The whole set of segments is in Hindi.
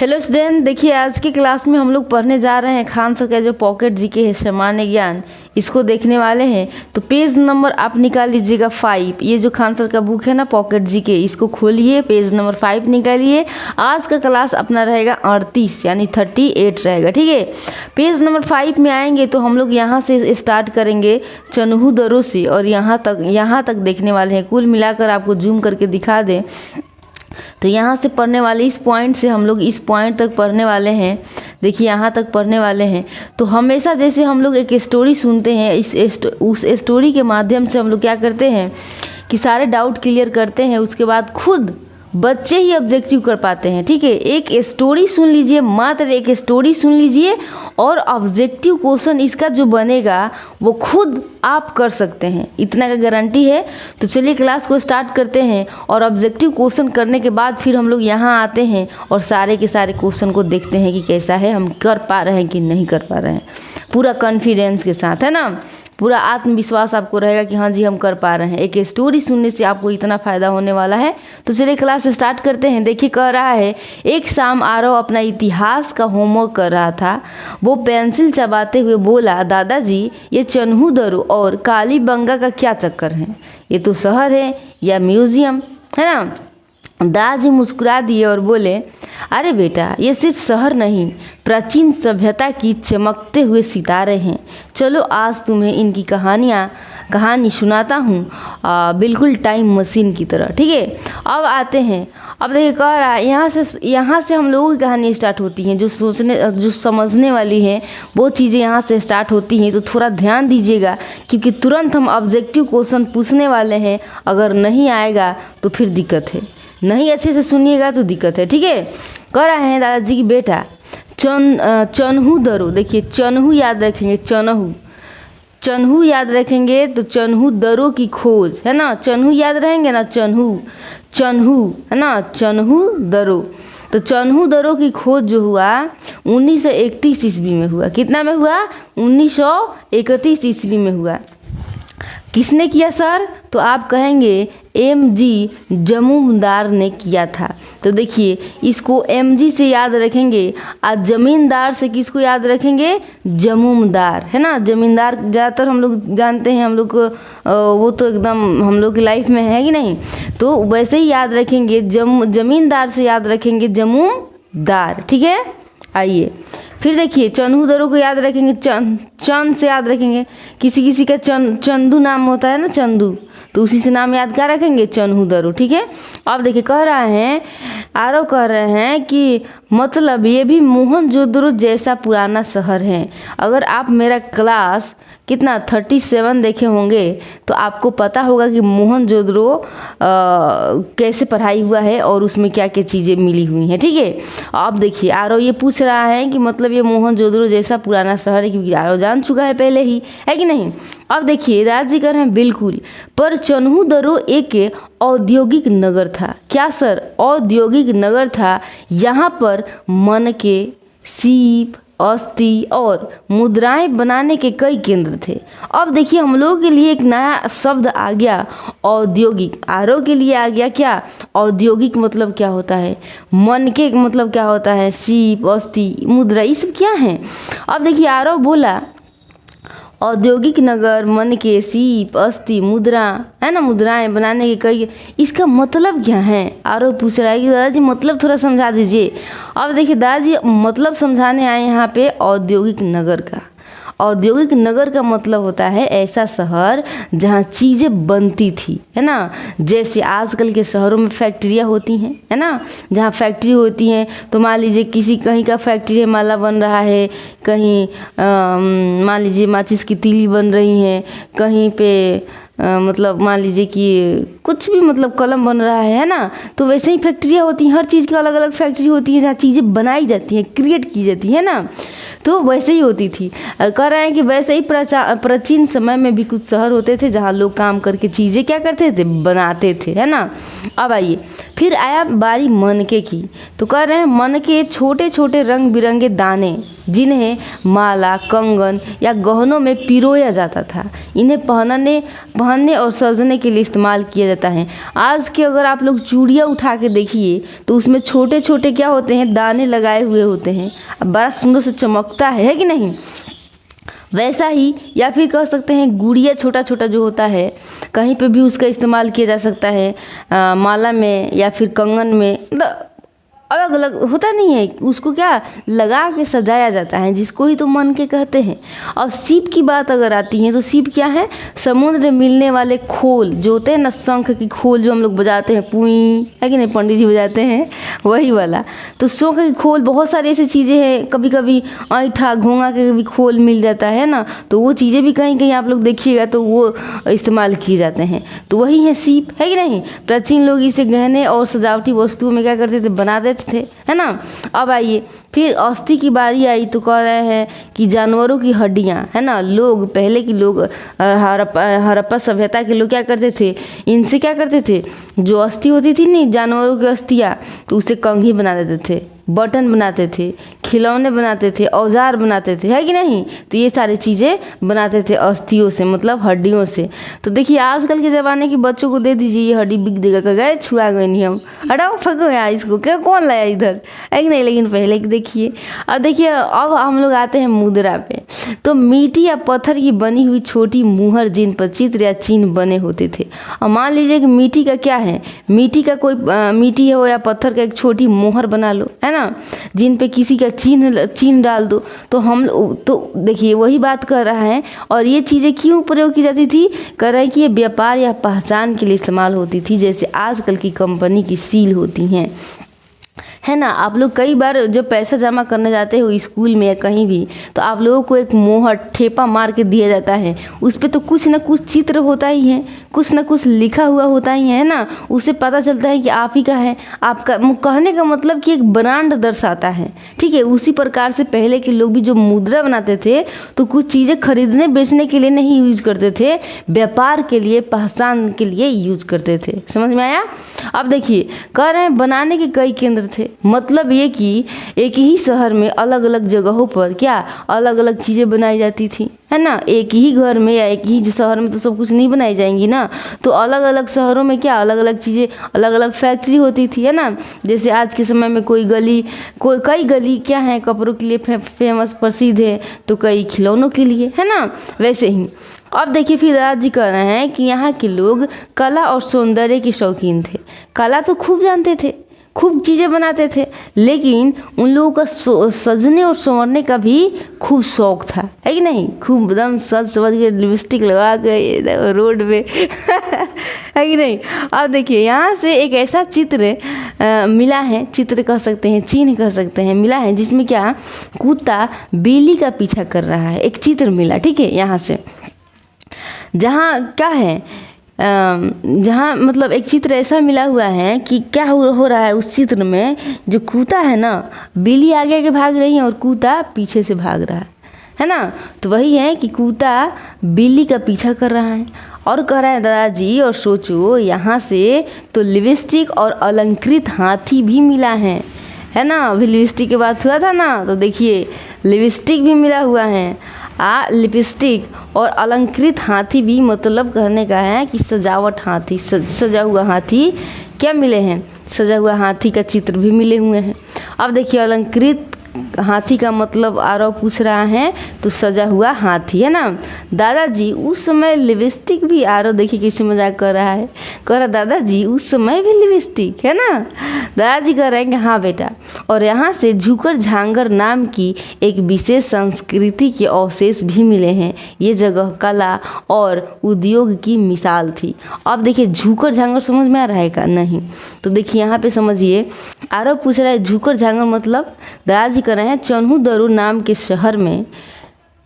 हेलो स्टूडेंट, देखिए आज की क्लास में हम लोग पढ़ने जा रहे हैं खान सर का जो पॉकेट जीके है सामान्य ज्ञान, इसको देखने वाले हैं। तो पेज नंबर आप निकाल लीजिएगा 5। ये जो खान सर का बुक है ना पॉकेट जीके, इसको खोलिए, पेज नंबर 5 निकालिए। आज का क्लास अपना रहेगा 38 यानी 38 रहेगा, ठीक है। पेज नंबर 5 में आएंगे तो हम लोग यहाँ से स्टार्ट करेंगे चन्हू दरों से और यहाँ तक देखने वाले हैं। कुल मिलाकर आपको जूम करके दिखा दें तो यहाँ से पढ़ने वाले इस पॉइंट से हम लोग इस पॉइंट तक पढ़ने वाले हैं। देखिए यहाँ तक पढ़ने वाले हैं। तो हमेशा जैसे हम लोग एक स्टोरी सुनते हैं, उस स्टोरी के माध्यम से हम लोग क्या करते हैं कि सारे डाउट क्लियर करते हैं। उसके बाद खुद बच्चे ही ऑब्जेक्टिव कर पाते हैं, ठीक है। एक स्टोरी सुन लीजिए, मात्र एक स्टोरी सुन लीजिए और ऑब्जेक्टिव क्वेश्चन इसका जो बनेगा वो खुद आप कर सकते हैं, इतना का गारंटी है। तो चलिए क्लास को स्टार्ट करते हैं और ऑब्जेक्टिव क्वेश्चन करने के बाद फिर हम लोग यहाँ आते हैं और सारे के सारे क्वेश्चन को देखते हैं कि कैसा है, हम कर पा रहे हैं कि नहीं कर पा रहे हैं। पूरा कॉन्फिडेंस के साथ, है ना, पूरा आत्मविश्वास आपको रहेगा कि हाँ जी हम कर पा रहे हैं। एक स्टोरी सुनने से आपको इतना फ़ायदा होने वाला है। तो चलिए क्लास स्टार्ट करते हैं। देखिए कह रहा है, एक शाम आरव अपना इतिहास का होमवर्क कर रहा था। वो पेंसिल चबाते हुए बोला, दादाजी ये चन्हू दरो और कालीबंगा का क्या चक्कर है? ये तो शहर है या म्यूज़ियम, है ना। दादाजी मुस्कुरा दिए और बोले, अरे बेटा ये सिर्फ शहर नहीं, प्राचीन सभ्यता की चमकते हुए सितारे हैं। चलो आज तुम्हें इनकी कहानी सुनाता हूँ, बिल्कुल टाइम मशीन की तरह, ठीक है। अब आते हैं, अब देखिए कह रहा है यहाँ से हम लोगों की कहानी स्टार्ट होती हैं। जो समझने वाली हैं वो चीज़ें यहाँ से स्टार्ट होती हैं। तो थोड़ा ध्यान दीजिएगा क्योंकि तुरंत हम ऑब्जेक्टिव क्वेश्चन पूछने वाले हैं। अगर नहीं आएगा तो फिर दिक्कत है, नहीं अच्छे से सुनिएगा तो दिक्कत है, ठीक है। कह रहे हैं दादाजी की बेटा चन्हू दरो, देखिए चन्हू याद रखेंगे, चन्हू याद रखेंगे तो चन्हू दरों की खोज, है ना। चन्हू याद रहेंगे ना, चन्हू है ना, चन्हू दरों। तो चन्हू दरों की खोज जो हुआ 1931 ईस्वी में हुआ। कितना में हुआ? 1931 ईस्वी में हुआ। किसने किया सर? तो आप कहेंगे एमजी जमुमदार ने किया था। तो देखिए इसको एमजी से याद रखेंगे और जमींदार से किसको याद रखेंगे? जमुमदार, है ना। जमींदार ज़्यादातर हम लोग जानते हैं, हम लोग वो तो एकदम हम लोग की लाइफ में है कि नहीं। तो वैसे ही याद रखेंगे, जमींदार से याद रखेंगे जमुमदार, ठीक है। आइए फिर देखिए चन्हू दरों को याद रखेंगे, चंद से याद रखेंगे। किसी का चंदू नाम होता है ना, चंदू, तो उसी से नाम याद क्या रखेंगे? चन्हू दरों, ठीक है। अब देखिए कह रहे हैं, आरव कह रहे हैं कि मतलब ये भी मोहनजोदड़ो जैसा पुराना शहर है। अगर आप मेरा क्लास कितना 37 देखे होंगे तो आपको पता होगा कि मोहनजोदड़ो कैसे पढ़ाई हुआ है और उसमें क्या क्या चीज़ें मिली हुई हैं, ठीक है। अब देखिए आरव ये पूछ रहा है कि मतलब ये मोहनजोदड़ो जैसा पुराना शहर है, क्योंकि आरव जान चुका है पहले ही, है कि नहीं। अब देखिए दादाजी कह रहे हैं बिल्कुल, पर चन्हू दरो एक औद्योगिक नगर था। क्या सर? औद्योगिक नगर था। यहाँ पर मनके, सीप, अस्थि और मुद्राएं बनाने के कई केंद्र थे। अब देखिए हम लोगों के लिए एक नया शब्द आ गया, औद्योगिक। आरव के लिए आ गया क्या? औद्योगिक मतलब क्या होता है? मनके मतलब क्या होता है? सीप, अस्थि, मुद्रा, ये सब क्या है? अब देखिए आरव बोला औद्योगिक नगर, मनके, सीप, अस्थि, मुद्रा, है ना, मुद्राएं बनाने के कई, इसका मतलब क्या है? आरव पूछ रहा है कि दादाजी मतलब थोड़ा समझा दीजिए। अब देखिए दादाजी मतलब समझाने आए यहाँ पे औद्योगिक नगर का। औद्योगिक नगर का मतलब होता है ऐसा शहर जहाँ चीज़ें बनती थी, है ना। जैसे आजकल के शहरों में फैक्ट्रियाँ होती हैं, है ना, जहाँ फैक्ट्री होती हैं। तो मान लीजिए कहीं का फैक्ट्री है, माला बन रहा है, कहीं मान लीजिए माचिस की तीली बन रही हैं, कहीं पे मतलब मान लीजिए कि कुछ भी मतलब कलम बन रहा है ना। तो वैसे ही फैक्ट्रियाँ होती हैं, हर चीज़ की अलग अलग फैक्ट्री होती है जहाँ चीज़ें बनाई जाती हैं, क्रिएट की जाती है ना। तो वैसे ही होती थी। कह रहे हैं कि वैसे ही प्राचीन समय में भी कुछ शहर होते थे जहाँ लोग काम करके चीज़ें क्या करते थे? बनाते थे, है ना। अब आइए फिर आया बारी मनके की। तो कह रहे हैं मनके छोटे छोटे रंग बिरंगे दाने, जिन्हें माला, कंगन या गहनों में पिरोया जाता था। इन्हें पहनने और सजने के लिए इस्तेमाल किया जाता है। आज के अगर आप लोग चूड़ियाँ उठा के देखिए तो उसमें छोटे छोटे क्या होते हैं, दाने लगाए हुए होते हैं, बड़ा सुंदर से चमकता है कि नहीं। वैसा ही या फिर कह सकते हैं गुड़िया छोटा छोटा जो होता है, कहीं पे भी उसका इस्तेमाल किया जा सकता है, माला में या फिर कंगन में, मतलब अलग अलग होता नहीं है, उसको क्या लगा के सजाया जाता है, जिसको ही तो मन के कहते हैं। और सीप की बात अगर आती है तो सीप क्या है, समुद्र में मिलने वाले खोल जो होते हैं ना, शंख की खोल जो हम लोग बजाते हैं, पुई है कि नहीं, पंडित जी बजाते हैं वही वाला। तो शंख की खोल, बहुत सारी ऐसी चीज़ें हैं, कभी कभी ऐंठा घोंगा के भी खोल मिल जाता है ना, तो वो चीज़ें भी कहीं कहीं आप लोग देखिएगा तो वो इस्तेमाल किए जाते हैं। तो वही है सीप, है कि नहीं। प्राचीन लोग इसे गहने और सजावटी वस्तुओं में क्या करते थे, बना देते थे, है ना। अब आइए फिर अस्थि की बारी आई तो कह रहे हैं कि जानवरों की हड्डियां, है ना। लोग पहले के लोग, हड़प्पा सभ्यता के लोग क्या करते थे, इनसे क्या करते थे, जो अस्थि होती थी नहीं जानवरों की अस्थियां, तो उसे कंघी बना देते थे, बटन बनाते थे, खिलौने बनाते थे, औजार बनाते थे, है कि नहीं। तो ये सारी चीज़ें बनाते थे अस्थियों से, मतलब हड्डियों से। तो देखिए आजकल के ज़माने के बच्चों को दे दीजिए ये हड्डी, बिक देगा, कह गए छुआ गए नहीं हम, हटाओ फको यार इसको, क्या कौन लाया इधर, है कि नहीं। लेकिन पहले की देखिए। अब देखिए अब हम लोग आते हैं मुद्रा पे। तो मिट्टी या पत्थर की बनी हुई छोटी मुहर जिन पर चित्र या चिन्ह बने होते थे। और मान लीजिए कि मिट्टी का क्या है, मिट्टी का कोई मिट्टी हो या पत्थर का एक छोटी मोहर बना लो, है ना, जिन पे किसी का चिन्ह डाल दो, तो हम तो देखिए वही बात कर रहा है। और ये चीज़ें क्यों प्रयोग की जाती थी, कर रहे हैं कि ये व्यापार या पहचान के लिए इस्तेमाल होती थी, जैसे आजकल की कंपनी की सील होती हैं, है ना। आप लोग कई बार जब पैसा जमा करने जाते हो स्कूल में या कहीं भी, तो आप लोगों को एक मोहर ठेपा मार के दिया जाता है, उस पर तो कुछ ना कुछ चित्र होता ही है, कुछ ना कुछ लिखा हुआ होता ही है ना। उससे पता चलता है कि आप ही का है, आपका कहने का मतलब कि एक ब्रांड दर्शाता है, ठीक है। उसी प्रकार से पहले के लोग भी जो मुद्रा बनाते थे तो कुछ चीज़ें खरीदने बेचने के लिए नहीं यूज करते थे, व्यापार के लिए, पहचान के लिए यूज करते थे। समझ में आया। अब देखिए कह रहे हैं बनाने के कई केंद्र थे, मतलब ये कि एक ही शहर में अलग अलग जगहों पर क्या अलग अलग चीज़ें बनाई जाती थी, है ना। एक ही घर में या एक ही शहर में तो सब कुछ नहीं बनाई जाएंगी ना, तो अलग अलग शहरों में क्या अलग अलग चीज़ें, अलग अलग फैक्ट्री होती थी, है ना। जैसे आज के समय में कई गली क्या है कपड़ों के लिए फेमस प्रसिद्ध है, तो कई खिलौनों के लिए, है ना। वैसे ही अब देखिए फिर दादाजी कह रहे हैं कि यहाँ के लोग कला और सौंदर्य के शौकीन थे। कला तो खूब जानते थे, खूब चीज़ें बनाते थे, लेकिन उन लोगों का सजने और संवरने का भी खूब शौक था, है कि नहीं। खूब एकदम सज सवज के लिपस्टिक लगा के रोड पे है कि नहीं। अब देखिए यहाँ से एक ऐसा चित्र मिला है, चित्र कह सकते हैं, चिन्ह कह सकते हैं, मिला है, जिसमें क्या कुत्ता बिल्ली का पीछा कर रहा है। एक चित्र मिला, ठीक है, यहाँ से, जहाँ क्या है, जहाँ मतलब एक चित्र ऐसा मिला हुआ है कि क्या हो रहा है उस चित्र में, जो कुत्ता है ना, बिल्ली आगे आगे भाग रही है और कुत्ता पीछे से भाग रहा है ना। तो वही है कि कुत्ता बिल्ली का पीछा कर रहा है। और कह रहे हैं दादाजी, और सोचो यहाँ से तो लिपस्टिक और अलंकृत हाथी भी मिला है ना। अभी लिपस्टिक की बात हुआ था ना, तो देखिए लिपस्टिक भी मिला हुआ है। लिपस्टिक और अलंकृत हाथी भी मतलब कहने का है कि सजावट हाथी, सजा हुआ हाथी क्या मिले हैं, सजा हुआ हाथी का चित्र भी मिले हुए हैं। अब देखिए अलंकृत हाथी का मतलब आरव पूछ रहा है, तो सजा हुआ हाथी, है ना। दादाजी उस समय लिपस्टिक भी, आरव देखिए कैसे मजाक कर रहा है, कह रहा दादाजी उस समय भी लिपस्टिक, है ना। दादाजी कह रहे हैं कि हाँ बेटा। और यहाँ से झूकर झांगर नाम की एक विशेष संस्कृति के अवशेष भी मिले हैं। ये जगह कला और उद्योग की मिसाल थी। अब देखिए झूकर झांगर समझ में आ रहा है का नहीं, तो देखिए यहाँ पे समझिए, आरव पूछ रहा है झूकर झांगर मतलब, दादाजी कर रहे हैं चन्हू दरू नाम के शहर में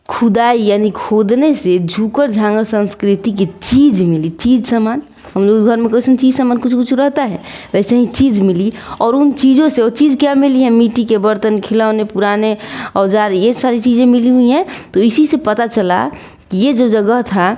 खुदाई यानी खोदने से झूकर झांगर संस्कृति की चीज़ मिली। चीज़ सामान, हम लोग घर में कैसे चीज़ सामान कुछ कुछ रहता है, वैसे ही चीज़ मिली। और उन चीज़ों से, वो चीज़ क्या मिली है, मिट्टी के बर्तन, खिलौने, पुराने औजार, ये सारी चीज़ें मिली हुई हैं। तो इसी से पता चला कि ये जो जगह था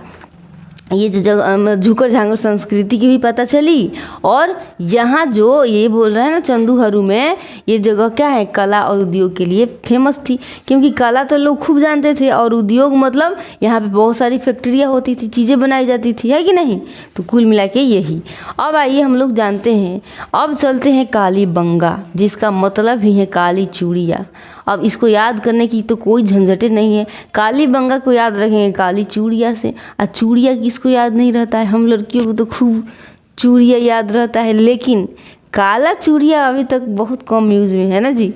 ये जो जगह झूकर झांगर संस्कृति की भी पता चली। और यहाँ जो ये बोल रहे हैं ना चंदूहरू में, ये जगह क्या है, कला और उद्योग के लिए फेमस थी, क्योंकि कला तो लोग खूब जानते थे और उद्योग मतलब यहाँ पे बहुत सारी फैक्ट्रियाँ होती थी, चीज़ें बनाई जाती थी, है कि नहीं। तो कुल मिला के यही। अब आइए हम लोग जानते हैं, अब चलते हैं कालीबंगा, जिसका मतलब ही है काली चूड़ियाँ। अब इसको याद करने की तो कोई झंझटे नहीं है, कालीबंगा को याद रखेंगे काली चूड़िया से। और चूड़िया किसको याद नहीं रहता है, हम लड़कियों को तो खूब चूड़िया याद रहता है, लेकिन काला चूड़िया अभी तक बहुत कम यूज़ में है ना जी।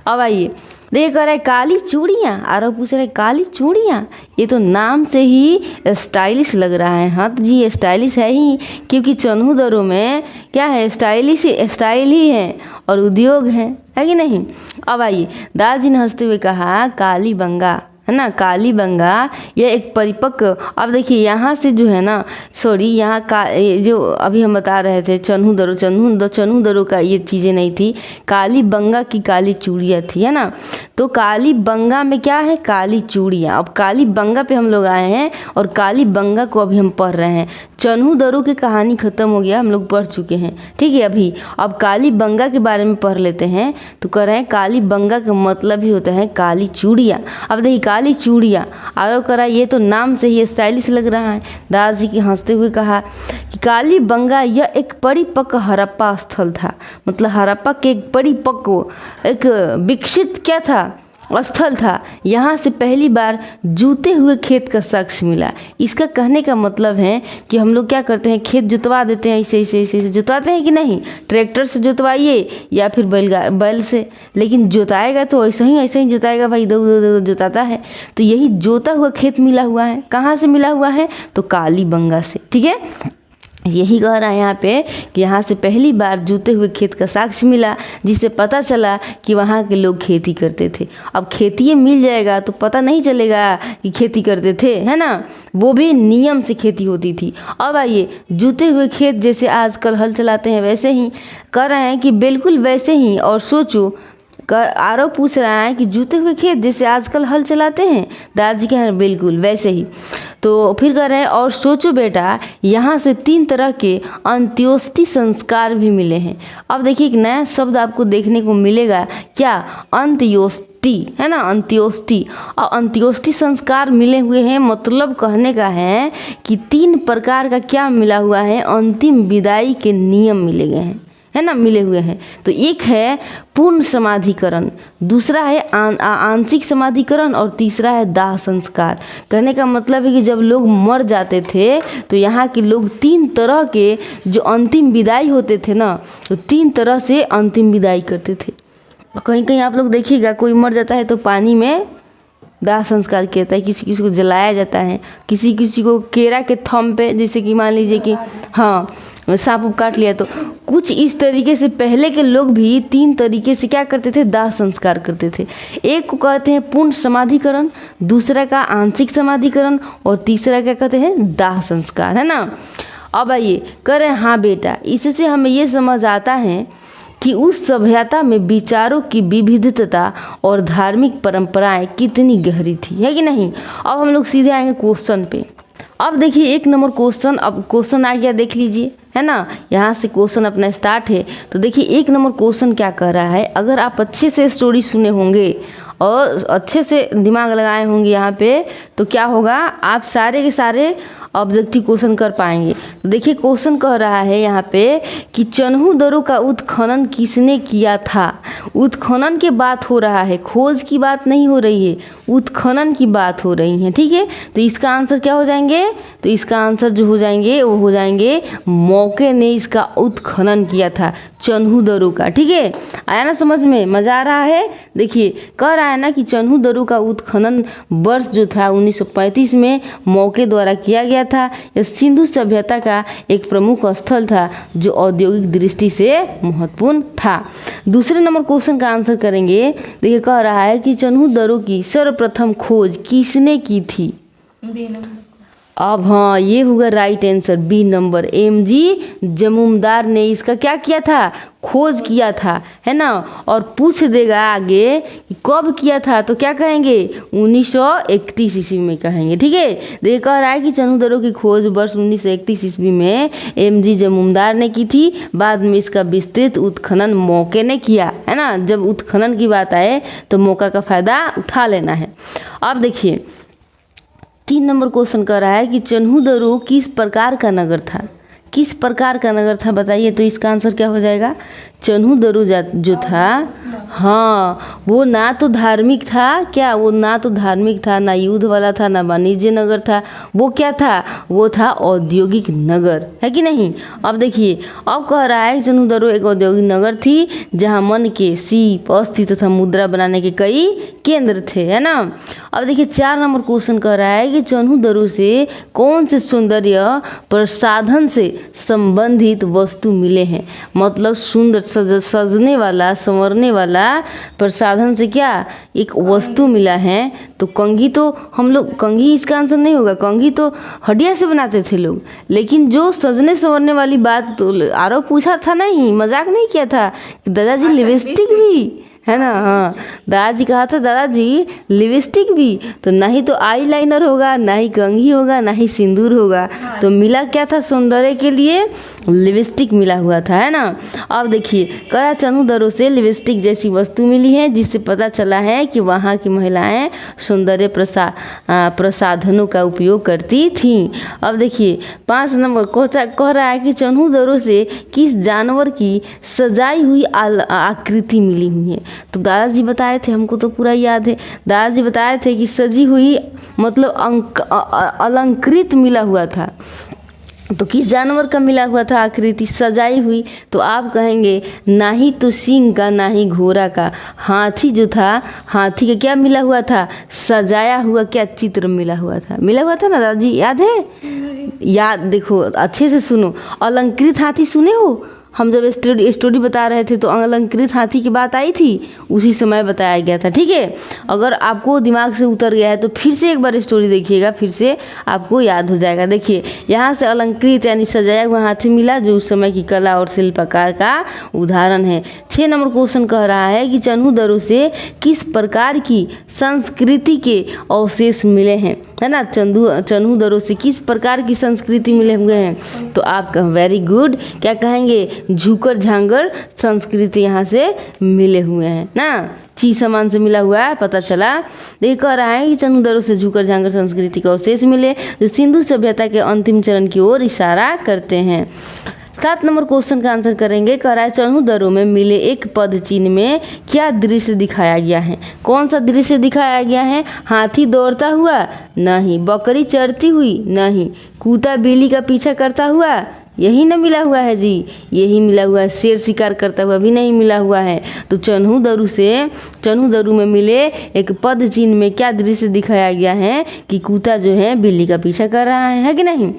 अब आइए देख रहा है काली चूड़ियाँ, और पूछ रहा है काली चूड़ियाँ, ये तो नाम से ही स्टाइलिश लग रहा है। हाँ तो जी स्टाइलिश है ही, क्योंकि चन्हू में क्या है, स्टाइलिश स्टाइल ही है और उद्योग है कि नहीं। अब आइए दादाजी ने हंसते हुए कहा कालीबंगा, है ना, कालीबंगा यह एक परिपक्व। अब देखिए यहाँ से जो है ना, सॉरी यहाँ का जो अभी हम बता रहे थे चन्हू का ये चीज़ें नहीं थी, कालीबंगा की काली चूड़ियाँ थी, है ना। तो कालीबंगा में क्या है, काली चूड़ियाँ। अब कालीबंगा पे हम लोग आए हैं और कालीबंगा को अभी हम पढ़ रहे हैं। चन्हू की कहानी ख़त्म हो गया, हम लोग पढ़ चुके हैं, ठीक है। अभी अब कालीबंगा के बारे में पढ़ लेते हैं। तो कह रहे हैं कालीबंगा का मतलब ही होता है काली चूड़ियाँ। अब देखिए काली चूड़ियाँ आरो करा, ये तो नाम से ही स्टाइलिश लग रहा है। दादाजी के हंसते हुए कहा कि कालीबंगा यह एक परिपक्व हड़प्पा स्थल था, मतलब हड़प्पा के एक परिपक्व एक विकसित क्या था, स्थल था। यहाँ से पहली बार जूते हुए खेत का साक्ष्य मिला। इसका कहने का मतलब है कि हम लोग क्या करते हैं, खेत जुतवा देते हैं, ऐसे जुतवाते हैं कि नहीं, ट्रैक्टर से जुतवाइए या फिर बैल से, लेकिन जोताएगा तो ऐसे ही जोताएगा भाई, इधर जोताता है। तो यही जोता हुआ खेत मिला हुआ है, कहाँ से मिला हुआ है, तो कालीबंगा से, ठीक है। यही कह रहा है यहाँ पे कि यहाँ से पहली बार जूते हुए खेत का साक्ष्य मिला, जिससे पता चला कि वहाँ के लोग खेती करते थे। अब खेती मिल जाएगा तो पता नहीं चलेगा कि खेती करते थे, है ना, वो भी नियम से खेती होती थी। अब आइए जूते हुए खेत जैसे आजकल हल चलाते हैं वैसे ही कह रहे हैं कि बिल्कुल वैसे ही। और सोचो आरो पूछ रहा है कि जूते हुए खेत जैसे आजकल हल चलाते हैं, दादाजी कह रहे हैं बिल्कुल वैसे ही। तो फिर कह रहे हैं और सोचो बेटा, यहाँ से 3 तरह के अंत्योष्टि संस्कार भी मिले हैं। अब देखिए एक नया शब्द आपको देखने को मिलेगा, क्या, अंत्योष्टि, है ना, अंत्योष्टि। और अंत्योष्टि संस्कार मिले हुए हैं, मतलब कहने का है कि 3 प्रकार का क्या मिला हुआ है, अंतिम विदाई के नियम मिले गए हैं, है ना, मिले हुए हैं। तो एक है पूर्ण समाधिकरण, दूसरा है आंशिक समाधिकरण और तीसरा है दाह संस्कार। कहने का मतलब है कि जब लोग मर जाते थे तो यहाँ के लोग 3 तरह के जो अंतिम विदाई होते थे ना, तो 3 तरह से अंतिम विदाई करते थे। कहीं कहीं आप लोग देखिएगा कोई मर जाता है तो पानी में दाह संस्कार किया जाता है, किसी किसी को जलाया जाता है, किसी किसी को केरा के थंब पे, जैसे कि मान लीजिए कि हाँ सांप काट लिया, तो कुछ इस तरीके से पहले के लोग भी 3 तरीके से क्या करते थे, दाह संस्कार करते थे। एक को कहते हैं पूर्ण समाधिकरण, दूसरा का आंशिक समाधिकरण और तीसरा क्या कहते हैं, दाह संस्कार, है ना। अब आइए कह रहे हैं हाँ बेटा, इससे हमें ये समझ आता है कि उस सभ्यता में विचारों की विविधता और धार्मिक परंपराएं कितनी गहरी थी, है कि नहीं। अब हम लोग सीधे आएंगे क्वेश्चन पे। अब देखिए 1 नंबर क्वेश्चन, अब क्वेश्चन आ गया, देख लीजिए, है ना, यहाँ से क्वेश्चन अपना स्टार्ट है। तो देखिए 1 नंबर क्वेश्चन क्या कह रहा है, अगर आप अच्छे से स्टोरी सुने होंगे और अच्छे से दिमाग लगाए होंगे यहाँ पे, तो क्या होगा, आप सारे के सारे ऑब्जेक्टिव क्वेश्चन कर पाएंगे। तो देखिए क्वेश्चन कह रहा है यहाँ पे कि चन्हू का उत्खनन किसने किया था। उत्खनन की बात हो रहा है, खोज की बात नहीं हो रही है, उत्खनन की बात हो रही है, ठीक है। तो इसका आंसर क्या हो जाएंगे, तो इसका आंसर जो हो जाएंगे वो हो जाएंगे मौके ने इसका उत्खनन किया था, चन्हू का, ठीक है। आया ना समझ में, मज़ा आ रहा है। देखिए कह रहा है ना कि चन्हू का उत्खनन वर्ष जो था 1935 में मौके द्वारा किया गया था। यह सिंधु सभ्यता का एक प्रमुख स्थल था जो औद्योगिक दृष्टि से महत्वपूर्ण था। दूसरे नंबर क्वेश्चन का आंसर करेंगे। देखिए कह रहा है कि चन्हू की सर्वप्रथम खोज किसने की थी। अब हाँ, ये होगा right answer B number. MG Majumdar ने इसका क्या किया था, खोज किया था, है ना। और पूछ देगा आगे कि कब किया था, तो क्या कहेंगे 1931 ईस्वी में कहेंगे। ठीक है, देखिए कह रहा है कि चंदू की खोज वर्ष 1931 ईस्वी में एमजी जमुमदार ने की थी। बाद में इसका विस्तृत उत्खनन मौके ने किया, है ना। जब उत्खनन की बात आए तो मौका का फायदा उठा लेना है। अब देखिए 3 नंबर क्वेश्चन कर रहा है कि चन्हू किस प्रकार का नगर था, किस प्रकार का नगर था बताइए। तो इसका आंसर क्या हो जाएगा, चन्हू जो था, हाँ वो ना तो धार्मिक था, क्या वो ना तो धार्मिक था, ना युद्ध वाला था, ना वाणिज्य नगर था, वो क्या था, वो था औद्योगिक नगर, है कि नहीं। अब देखिए अब कह रहा है चन्हू एक औद्योगिक नगर थी जहाँ मन के सीप अस्थि तथा मुद्रा बनाने के कई केंद्र थे, है ना। अब देखिए 4 नंबर क्वेश्चन कह रहा है कि चन्हू से कौन से सौंदर्य प्रसाधन से संबंधित वस्तु मिले हैं। मतलब सुंदर सजने वाला संवरने वाला प्रसाधन से क्या एक वस्तु मिला है। तो कंघी, तो हम लोग कंघी इसका आंसर नहीं होगा, कंघी तो हड्डिया से बनाते थे लोग। लेकिन जो सजने संवरने वाली बात तो आरोप पूछा था, नहीं मजाक नहीं किया था कि दादाजी लिपस्टिक भी, है ना। हाँ दादाजी कहा था, दादाजी लिपस्टिक भी, तो ना ही तो आई लाइनर होगा, ना ही कंघी होगा, ना ही सिंदूर होगा। तो मिला क्या था सौंदर्य के लिए, लिपस्टिक मिला हुआ था, है ना। अब देखिए करा चन्हू से लिपस्टिक जैसी वस्तु मिली है, जिससे पता चला है कि वहाँ की महिलाएं सौंदर्य प्रसाधनों का उपयोग करती थीं। अब देखिए 5 नंबर कह रहा है कि चन्हू से किस जानवर की सजाई हुई आकृति मिली हुई है। तो दादाजी बताए थे, हमको तो पूरा याद है, दादाजी बताए थे कि सजी हुई मतलब अलंकृत मिला हुआ था। तो किस जानवर का मिला हुआ था आकृति सजाई हुई, तो आप कहेंगे ना ही तो सिंह का, ना ही घोड़ा का, हाथी जो था, हाथी का क्या मिला हुआ था, सजाया हुआ क्या चित्र मिला हुआ था, मिला हुआ था ना दादाजी, याद है। याद देखो अच्छे से सुनो, अलंकृत हाथी सुने हो, हम जब स्टोरी बता रहे थे तो अलंकृत हाथी की बात आई थी, उसी समय बताया गया था। ठीक है, अगर आपको दिमाग से उतर गया है तो फिर से एक बार स्टोरी देखिएगा, फिर से आपको याद हो जाएगा। देखिए यहाँ से अलंकृत यानी सजाया हुआ हाथी मिला, जो उस समय की कला और शिल्पकार का उदाहरण है। 6 नंबर क्वेश्चन कह रहा है कि चन्हू से किस प्रकार की संस्कृति के अवशेष मिले हैं, है ना। चन्हू से किस प्रकार की संस्कृति मिले हुए हैं। तो आप वेरी गुड, क्या कहेंगे, झूकर झांगर संस्कृति यहाँ से मिले हुए हैं ना, चीज सामान से मिला हुआ है, पता चला। देखिए कह रहा है कि चन्हू से झूकर झांगर संस्कृति का अवशेष मिले, जो सिंधु सभ्यता के अंतिम चरण की ओर इशारा करते हैं। 7 नंबर क्वेश्चन का आंसर करेंगे। कह रहा है चन्हू में मिले एक पद चिन्ह में क्या दृश्य दिखाया गया है। कौन सा दृश्य दिखाया गया है, हाथी दौड़ता हुआ नहीं, बकरी चढ़ती हुई नहीं, कुत्ता बिल्ली का पीछा करता हुआ, यही ना मिला हुआ है जी, यही मिला हुआ है। शेर शिकार करता हुआ भी नहीं मिला हुआ है। तो चन्हू में मिले एक पद चिन्ह में क्या दृश्य दिखाया गया है कि कुत्ता जो है बिल्ली का पीछा कर रहा है कि नहीं।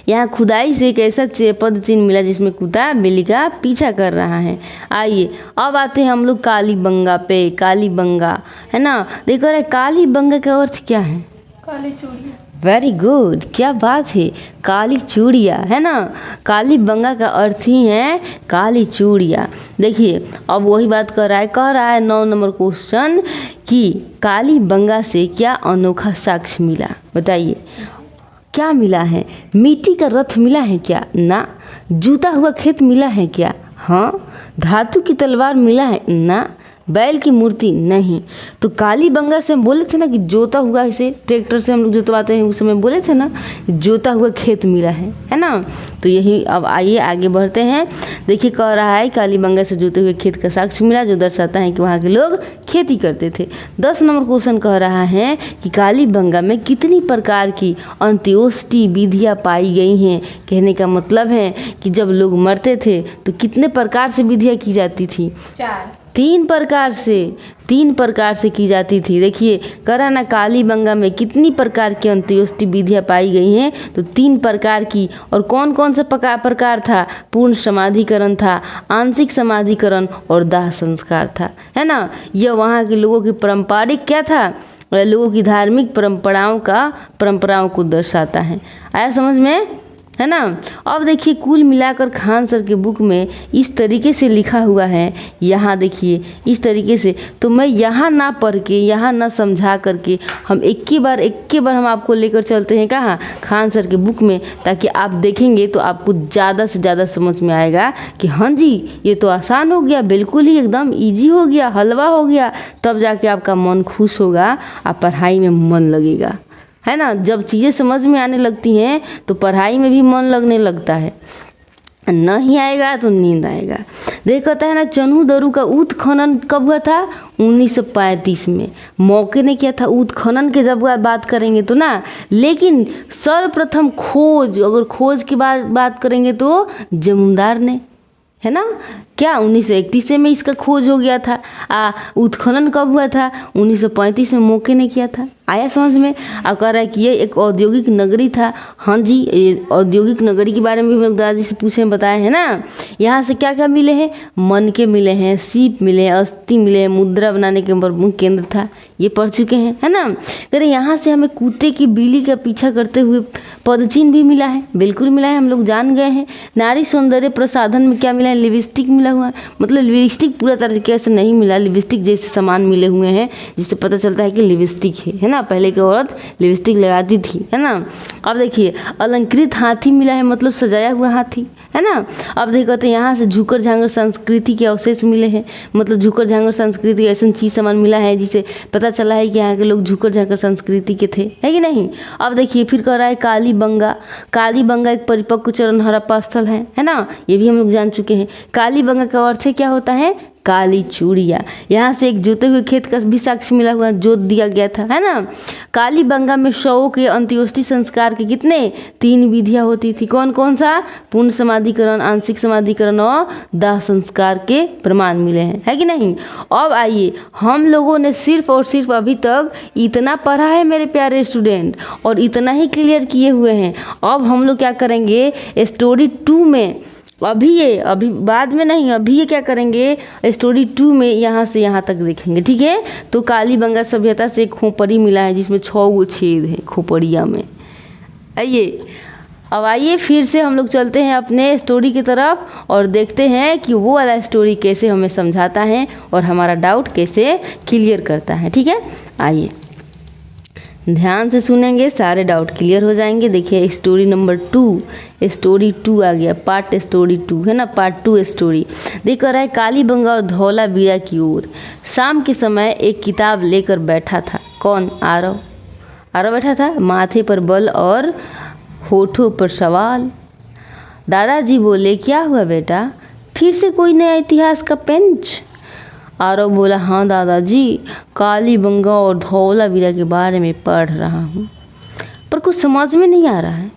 यहाँ खुदाई से एक ऐसा पद चिन्ह मिला जिसमें कुत्ता बिल्ली का पीछा कर रहा है। आइए अब आते हैं हम लोग कालीबंगा पे। कालीबंगा, है ना। देखो रहे कालीबंगा का अर्थ क्या है, काली चूड़ियाँ। वेरी गुड, क्या बात है, काली चूड़िया, है ना। कालीबंगा का अर्थ ही है काली चूड़िया। देखिए अब वही बात कह रहा है 9 नंबर क्वेश्चन कि कालीबंगा से क्या अनोखा साक्ष्य मिला, बताइए क्या मिला है। मिट्टी का रथ मिला है क्या, ना। जूता हुआ खेत मिला है क्या, हाँ। धातु की तलवार मिला है, ना। बैल की मूर्ति नहीं। तो कालीबंगा से हम बोले थे ना कि जोता हुआ, इसे ट्रैक्टर से हम लोग जोतवाते हैं, उस समय बोले थे ना जोता हुआ खेत मिला है ना। तो यही, अब आइए आगे बढ़ते हैं। देखिए कह रहा है कालीबंगा से जोते हुए खेत का साक्ष्य मिला, जो दर्शाता है कि वहाँ के लोग खेती करते थे। 10 नंबर क्वेश्चन कह रहा है कि कालीबंगा में कितनी प्रकार की अंत्योष्टि विधियाँ पाई गई हैं। कहने का मतलब है कि जब लोग मरते थे तो कितने प्रकार से विधियाँ की जाती थी, तीन प्रकार से की जाती थी। देखिए करा ना, कालीबंगा में कितनी प्रकार की अंत्येष्टि विधियाँ पाई गई हैं, तो 3 प्रकार की। और कौन कौन सा प्रकार था? पूर्ण समाधिकरण था, आंशिक समाधिकरण और दाह संस्कार था, है ना। यह वहाँ के लोगों की पारंपरिक क्या था, लोगों की धार्मिक परंपराओं को दर्शाता है। आया समझ में, है ना। अब देखिए कुल मिलाकर खान सर के बुक में इस तरीके से लिखा हुआ है, यहाँ देखिए इस तरीके से। तो मैं यहाँ ना पढ़ के, यहाँ ना समझा करके हम एक के बार हम आपको लेकर चलते हैं कहाँ, खान सर के बुक में, ताकि आप देखेंगे तो आपको ज़्यादा से ज़्यादा समझ में आएगा कि हाँ जी ये तो आसान हो गया, बिल्कुल ही एकदम ईजी हो गया, हलवा हो गया। तब जाके आपका मन खुश होगा, आप पढ़ाई में मन लगेगा, है ना। जब चीज़ें समझ में आने लगती हैं तो पढ़ाई में भी मन लगने लगता है, नहीं आएगा तो नींद आएगा। देखता है ना, चन्हू दरू का उत्खनन कब हुआ था? 1935 में। मौके ने किया था उत्खनन के, जब बात करेंगे तो ना। लेकिन सर्वप्रथम खोज, अगर खोज की बात करेंगे तो जमींदार ने, है ना। क्या 1931 में इसका खोज हो गया था। उत्खनन कब हुआ था? 1935 में मौके ने किया था। आया समझ में। अब कह रहा है कि ये एक औद्योगिक नगरी था। हाँ जी, ये औद्योगिक नगरी के बारे में भी दादाजी से पूछे बताए हैं ना। यहाँ से क्या क्या मिले हैं? मनके मिले हैं, सीप मिले हैं, अस्थि मिले हैं, मुद्रा बनाने के प्रमुख केंद्र था, ये पढ़ चुके हैं, है ना। कह रहे यहाँ से हमें कुत्ते की बिल्ली का पीछा करते हुए पदचिन्ह भी मिला है, बिल्कुल मिला है, हम लोग जान गए हैं। नारी सौंदर्य प्रसाधन में क्या मिला है? लिपस्टिक मिला हुआ है। मतलब लिपस्टिक पूरा तरीके से नहीं मिला, लिपस्टिक जैसे सामान मिले हुए हैं, जिससे पता चलता है कि लिपस्टिक है ना। पहले की औरत लिपस्टिक लगाती थी, है ना। अब देखिए अलंकृत हाथी मिला है, मतलब सजाया हुआ हाथी, है ना। अब देखते हैं यहाँ से झुकर झांगर संस्कृति के अवशेष मिले हैं, मतलब झुकर झांगर संस्कृति ऐसा चीज सामान मिला है जिसे पता चला है कि यहाँ के लोग झुकर झांगर संस्कृति के थे, है कि नहीं। अब देखिए फिर कह रहा है कालीबंगा एक परिपक्व चरण हड़प्पा स्थल है ना। ये भी हम लोग जान चुके हैं। कालीबंगा का अर्थ क्या होता है? काली चूड़िया। यहाँ से एक जोते हुए खेत का भी साक्ष्य मिला हुआ, जोत दिया गया था, है ना। कालीबंगा में शवों के अंत्येष्टि संस्कार के कितने? 3 विधियां होती थी। कौन कौन सा? पूर्ण समाधिकरण, आंशिक समाधिकरण और दाह संस्कार के प्रमाण मिले हैं, है कि नहीं। अब आइए, हम लोगों ने सिर्फ और सिर्फ अभी तक इतना पढ़ा है मेरे प्यारे स्टूडेंट, और इतना ही क्लियर किए हुए हैं। अब हम लोग क्या करेंगे, स्टोरी 2 में, अभी बाद में नहीं, अभी ये क्या करेंगे, स्टोरी 2 में यहाँ से यहाँ तक देखेंगे, ठीक है। तो कालीबंगा सभ्यता से एक खोपड़ी मिला है जिसमें 6 छेद हैं खोपड़िया में। आइए फिर से हम लोग चलते हैं अपने स्टोरी की तरफ और देखते हैं कि वो वाला स्टोरी कैसे हमें समझाता है और हमारा डाउट कैसे क्लियर करता है, ठीक है। आइए ध्यान से सुनेंगे, सारे डाउट क्लियर हो जाएंगे। देखिए स्टोरी नंबर 2, स्टोरी 2 आ गया, पार्ट स्टोरी 2 है ना, पार्ट 2 स्टोरी। देख रहा है कालीबंगा और धौलावीरा की ओर शाम के समय एक किताब लेकर बैठा था। कौन? आरव बैठा था, माथे पर बल और होठों पर सवाल। दादाजी बोले, क्या हुआ बेटा, फिर से कोई नया इतिहास का पेंच? आरव बोला, हाँ दादाजी, कालीबंगा और धौलावीरा के बारे में पढ़ रहा हूँ, पर कुछ समझ में नहीं आ रहा है।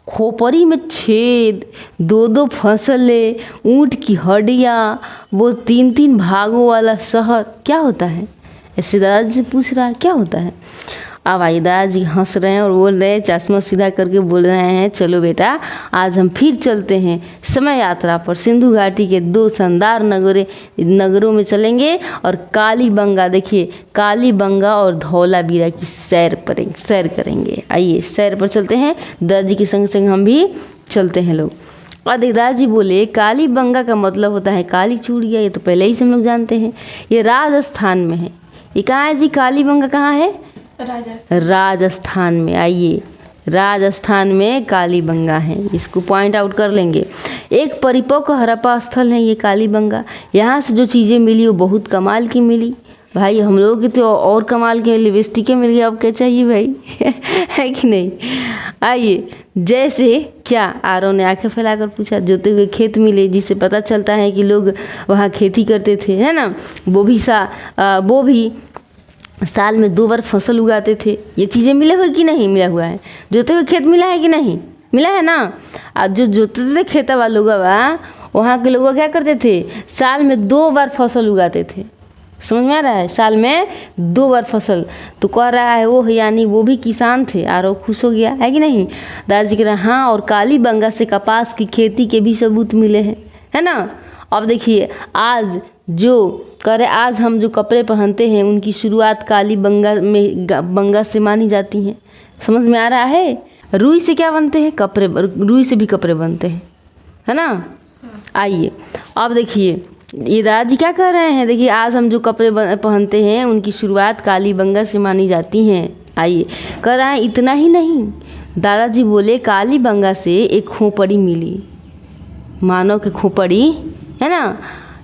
खोपड़ी में छेद, 2 फसलें, ऊँट की हड्डियाँ, वो 3 भागों वाला शहर, क्या होता है? ऐसे दादाजी से पूछ रहा है क्या होता है। अब आइए, दादाजी हंस रहे हैं और बोल रहे हैं, चश्मा सीधा करके बोल रहे हैं, चलो बेटा आज हम फिर चलते हैं समय यात्रा पर। सिंधु घाटी के 2 शानदार नगरों में चलेंगे और कालीबंगा, देखिए कालीबंगा और धौलावीरा की सैर करेंगे। आइए सैर पर चलते हैं, दादाजी के संग संग हम भी चलते हैं लोग। और दादाजी बोले, कालीबंगा का मतलब होता है काली चूड़िया, ये तो पहले ही से हम लोग जानते हैं। ये राजस्थान में है। ये कहाँ है जी? कालीबंगा कहाँ है? राजस्थान में। आइए, राजस्थान में कालीबंगा है, इसको पॉइंट आउट कर लेंगे। एक परिपक्व हड़प्पा स्थल है ये कालीबंगा। यहाँ से जो चीज़ें मिली वो बहुत कमाल की मिली। भाई हम लोगों की तो और कमाल की लिपस्टिकें मिल गई, अब क्या चाहिए भाई है कि नहीं। आइए, जैसे क्या? आरव ने आंखें फैलाकर पूछा। जोते हुए खेत मिले, जिससे पता चलता है कि लोग वहाँ खेती करते थे, है ना। वो भी साल में 2 बार फसल उगाते थे। ये चीज़ें मिले हुए कि नहीं मिला हुआ है? जोते हुए खेत मिला है कि नहीं? मिला है ना। आज जो जोतते थे खेत वालों का वहाँ के लोग क्या करते थे, साल में 2 बार फसल उगाते थे। समझ में आ रहा है, साल में 2 बार फसल। तो कह रहा है वो यानी वो भी किसान थे। आरव खुश हो गया है कि नहीं। दादाजी कह रहे हैं हाँ, और कालीबंगा से कपास की खेती के भी सबूत मिले हैं, है ना। अब देखिए आज जो करे, आज हम जो कपड़े पहनते हैं उनकी शुरुआत बंगा से मानी जाती हैं। समझ में आ रहा है। रुई से क्या बनते हैं, कपड़े, रुई से भी कपड़े बनते हैं, है ना। आइए अब देखिए ये दादाजी क्या कह रहे हैं। देखिए आज हम जो कपड़े पहनते हैं उनकी शुरुआत कालीबंगा से मानी जाती हैं। आइए कह रहे हैं इतना ही नहीं, दादाजी बोले कालीबंगा से एक खोपड़ी मिली, मानव की खोपड़ी, है ना,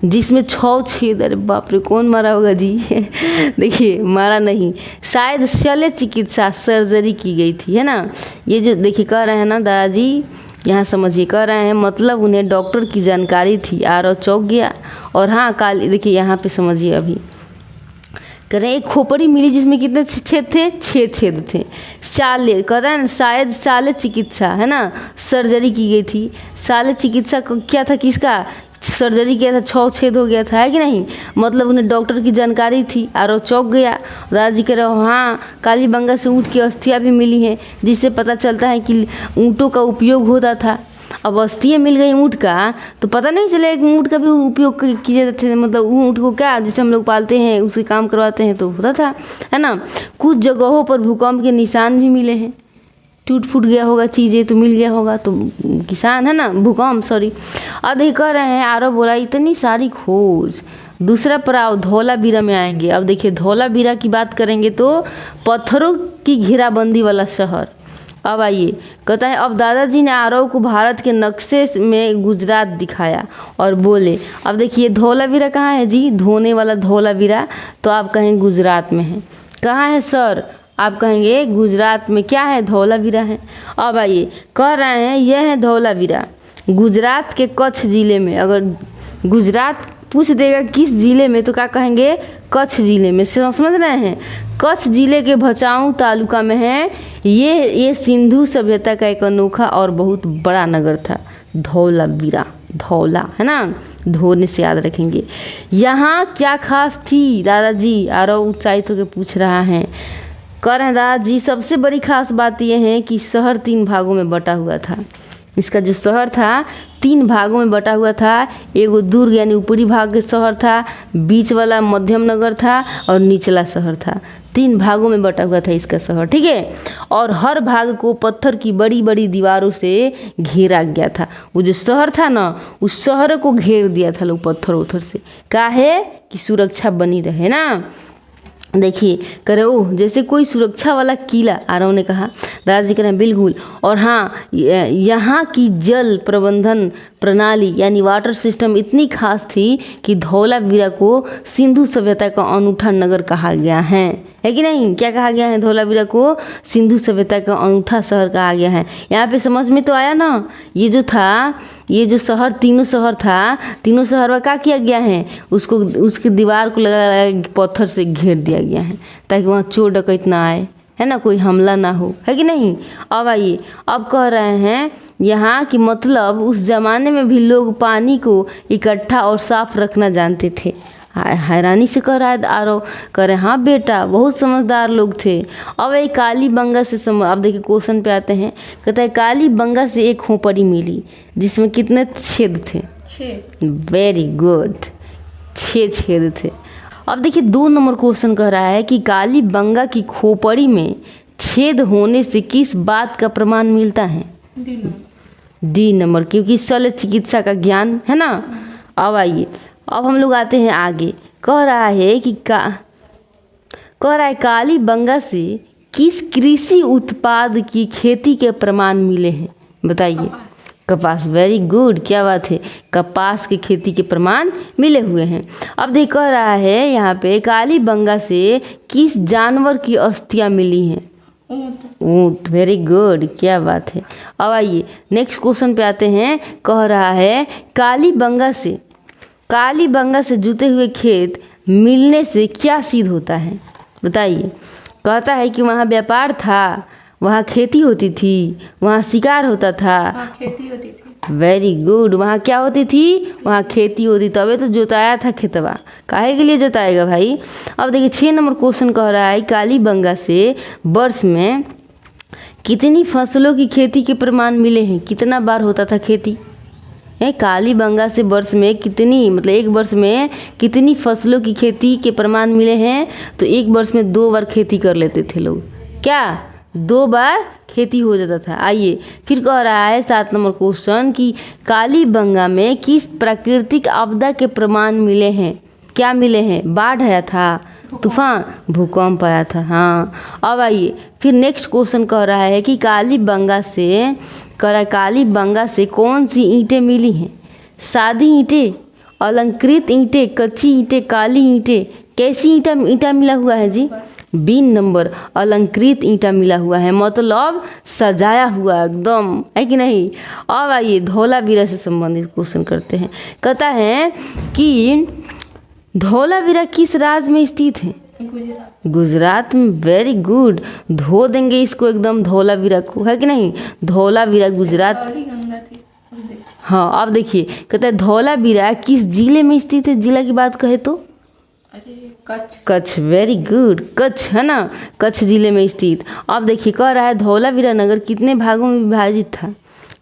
जिसमें 6 छेद। अरे बाप रे, कौन मारा होगा जी देखिए मारा नहीं, शायद शल्य चिकित्सा सर्जरी की गई थी, है ना। ये जो देखिए कह रहे हैं ना दादाजी, यहाँ समझिए कह रहे हैं मतलब उन्हें डॉक्टर की जानकारी थी। आरव चौंक गया। और हाँ काली, देखिए यहाँ पे समझिए अभी कह रहे हैं एक खोपड़ी मिली जिसमें कितने छेद थे, 6 छेद थे। शल्य कह रहे हैं शायद शल्य चिकित्सा, है ना, सर्जरी की गई थी। शल्य चिकित्सा क्या था, किसका सर्जरी किया था, 6 छेद हो गया था, है कि नहीं। मतलब उन्हें डॉक्टर की जानकारी थी। आरव चौंक गया। दादाजी कह रहे हो हाँ, कालीबंगा से ऊँट की अस्थियाँ भी मिली हैं, जिससे पता चलता है कि ऊँटों का उपयोग होता था। अब अस्थियाँ मिल गई ऊँट का, तो पता नहीं चलेगा कि ऊँट का भी उपयोग किए जाते थे। मतलब ऊँट को क्या, जिसे हम लोग पालते हैं उसके काम करवाते हैं, तो होता था, है ना। कुछ जगहों पर भूकंप के निशान भी मिले हैं, टूट फूट गया होगा चीज़ें तो मिल गया होगा, तो किसान, है ना, भूकंप, सॉरी। अब कह रहे हैं आरव बोला इतनी सारी खोज। दूसरा पड़ाव धौलावीरा में आएंगे। अब देखिए धौलावीरा की बात करेंगे तो पत्थरों की घेराबंदी वाला शहर। अब आइए कहता है अब दादाजी ने आरव को भारत के नक्शे में गुजरात दिखाया और बोले। अब देखिए धौलावीरा कहाँ है जी, धोने वाला धौलावीरा, तो आप कहें गुजरात में है। कहाँ है सर, आप कहेंगे गुजरात में। क्या है, धौलावीरा है। अब आइए कह रहे हैं यह है धौलावीरा, गुजरात के कच्छ ज़िले में। अगर गुजरात पूछ देगा किस ज़िले में, तो क्या कहेंगे, कच्छ ज़िले में। समझ रहे हैं, कच्छ ज़िले के भचाऊ तालुका में है। ये सिंधु सभ्यता का एक अनोखा और बहुत बड़ा नगर था धौलावीरा। धौला, है ना, धोने से याद रखेंगे। यहाँ क्या खास थी दादाजी, आरव उत्साहित होकर पूछ रहा है। कह रहे हैं दादाजी सबसे बड़ी खास बात यह है कि शहर 3 भागों में बटा हुआ था। इसका जो शहर था 3 भागों में बटा हुआ था। एगो दुर्ग यानी ऊपरी भाग के शहर था, बीच वाला मध्यम नगर था और निचला शहर था। 3 भागों में बटा हुआ था इसका शहर, ठीक है। और हर भाग को पत्थर की बड़ी बड़ी दीवारों से घेरा गया था। वो जो शहर था ना, उस शहर को घेर दिया था लोग पत्थर उथर से, काहे कि सुरक्षा बनी रहे ना। देखिए कह रहे ओह जैसे कोई सुरक्षा वाला किला, आरव ने कहा। दादाजी कह रहे हैं बिल्कुल। और हाँ, यहाँ की जल प्रबंधन प्रणाली यानी वाटर सिस्टम इतनी खास थी कि धौलावीरा को सिंधु सभ्यता का अनूठा नगर कहा गया है कि नहीं। क्या कहा गया है, धौलावीरा को सिंधु सभ्यता का अनूठा शहर कहा गया है। यहाँ पे समझ में तो आया ना। ये जो था, ये जो शहर, तीनों शहर था, तीनों शहर में क्या किया गया है, उसको उसकी दीवार को लगा पत्थर से घेर दिया गया है ताकि वहाँ चोर डकैत ना आए, है ना, कोई हमला ना हो, है कि नहीं। अब आइए अब कह रहे हैं यहाँ की मतलब उस ज़माने में भी लोग पानी को इकट्ठा और साफ रखना जानते थे। हैरानी से कह रहा है आरव, कह रहे हाँ बेटा बहुत समझदार लोग थे। अब एक कालीबंगा से अब देखिए क्वेश्चन पे आते हैं। कहता है कालीबंगा से एक खोपड़ी मिली जिसमें कितने छेद थे, 6। वेरी गुड, 6 छेद थे। अब देखिए 2 नंबर क्वेश्चन कह रहा है कि कालीबंगा की खोपड़ी में छेद होने से किस बात का प्रमाण मिलता है, डी नंबर, क्योंकि शल्य चिकित्सा का ज्ञान, है ना। अब आइए अब हम लोग आते हैं आगे। कह रहा है कि कालीबंगा से किस कृषि उत्पाद की खेती के प्रमाण मिले हैं, बताइए। कपास, वेरी गुड, क्या बात है, कपास की खेती के प्रमाण मिले हुए हैं। अब देख कह रहा है यहाँ पे कालीबंगा से किस जानवर की अस्थियाँ मिली हैं, ऊँट, वेरी गुड, क्या बात है। अब आइए नेक्स्ट क्वेश्चन पे आते हैं। कह रहा है कालीबंगा से जुते हुए खेत मिलने से क्या सिद्ध होता है, बताइए। कहता है कि वहाँ व्यापार था, वहाँ खेती होती थी, वहाँ शिकार होता था। खेती होती थी। Very good. वहाँ क्या होती थी? वहाँ खेती होती, तबे तो जोताया था खेतवा। काहे के लिए जोताएगा भाई? अब देखिए 6 नंबर क्वेश्चन कह रहा है कालीबंगा से वर्ष में कितनी फसलों की खेती के प्रमाण मिले हैं? कितना बार होता था खेती? कालीबंगा से वर्ष में कितनी, मतलब एक वर्ष में कितनी फसलों की खेती के प्रमाण मिले हैं? तो एक वर्ष में 2 बार खेती कर लेते थे लोग। क्या 2 बार खेती हो जाता था? आइए फिर कह रहा है 7 नंबर क्वेश्चन कि कालीबंगा में किस प्राकृतिक आपदा के प्रमाण मिले हैं? क्या मिले हैं? बाढ़ आया था, तूफान, भूकंप आया था। हाँ, अब आइए फिर नेक्स्ट क्वेश्चन कह रहा है कि कालीबंगा से कौन सी ईंटें मिली हैं? सादी ईंटें, अलंकृत ईंटें, कच्ची ईंटें, काली ईंटें। कैसी ईंटा मिला हुआ है जी? बी नंबर अलंकृत ईंटा मिला हुआ है, मतलब सजाया हुआ एकदम, है कि नहीं? अब आइए धौलावीरा से संबंधित क्वेश्चन करते हैं। कहता है कि धौलावीरा किस राज्य में स्थित है? गुजरात में। Very good. धो देंगे इसको एकदम धौलावीरा को, है कि नहीं? धौलावीरा गुजरात। हाँ, अब देखिए कहता है धौलावीरा किस जिले में स्थित है? जिला की बात कहे तो कच्छ। वेरी गुड, कच्छ, है ना? कच्छ जिले में स्थित। अब देखिए कह रहा है धौलावीरा नगर कितने भागों में विभाजित था?